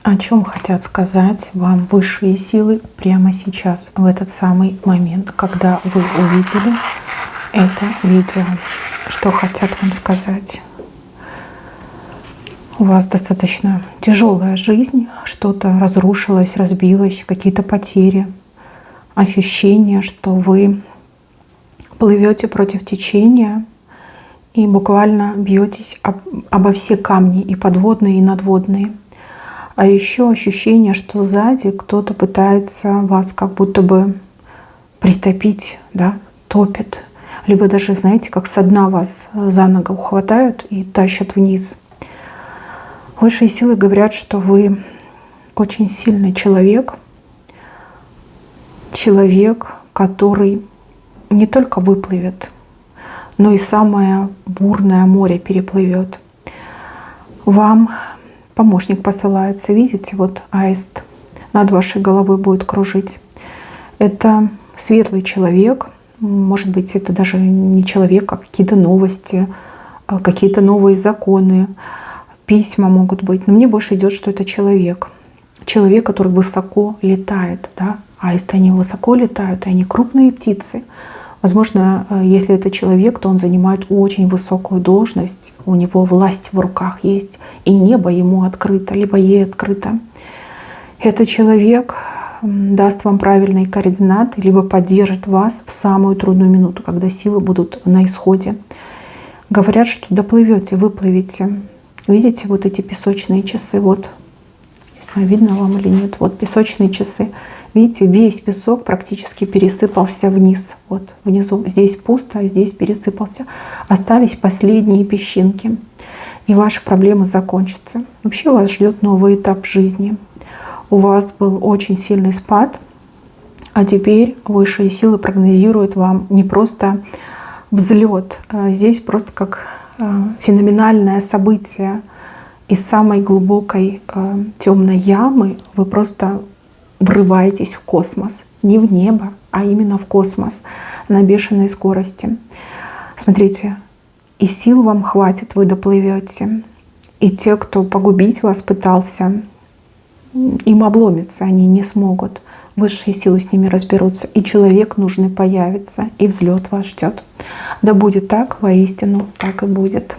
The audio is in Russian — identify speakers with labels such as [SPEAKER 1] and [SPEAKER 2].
[SPEAKER 1] О чем хотят сказать вам высшие силы прямо сейчас, в этот самый момент, когда вы увидели это видео? Что хотят вам сказать? У вас достаточно тяжелая жизнь, что-то разрушилось, разбилось, какие-то потери, ощущение, что вы плывете против течения и буквально бьетесь обо все камни, и подводные, и надводные. А еще ощущение, что сзади кто-то пытается вас как будто бы притопить, да, топит. Либо даже, знаете, как со дна вас за ногу хватают и тащат вниз. Высшие силы говорят, что вы очень сильный человек. Человек, который не только выплывет, но и самое бурное море переплывет. Вам помощник посылается, видите, вот аист над вашей головой будет кружить. Это светлый человек, может быть, это даже не человек, а какие-то новости, какие-то новые законы, письма могут быть. Но мне больше идет, что это человек. Человек, который высоко летает, да? Аисты, они высоко летают, и они крупные птицы. Возможно, если это человек, то он занимает очень высокую должность, у него власть в руках есть, и небо ему открыто, либо ей открыто. Этот человек даст вам правильные координаты, либо поддержит вас в самую трудную минуту, когда силы будут на исходе. Говорят, что доплывете, выплывете. Видите вот эти песочные часы? Вот, не знаю, видно вам или нет. Вот песочные часы. Видите, весь песок практически пересыпался вниз. Вот внизу. Здесь пусто, а здесь пересыпался. Остались последние песчинки. И ваши проблемы закончатся. Вообще вас ждет новый этап жизни. У вас был очень сильный спад, а теперь высшие силы прогнозируют вам не просто взлет. Здесь просто как феноменальное событие. Из самой глубокой темной ямы вы просто врываетесь в космос. Не в небо, а именно в космос на бешеной скорости. Смотрите, и сил вам хватит, вы доплывете. И те, кто погубить вас пытался, им обломится, они не смогут. Высшие силы с ними разберутся. И человек нужный появится, и взлет вас ждет. Да будет так, воистину так и будет.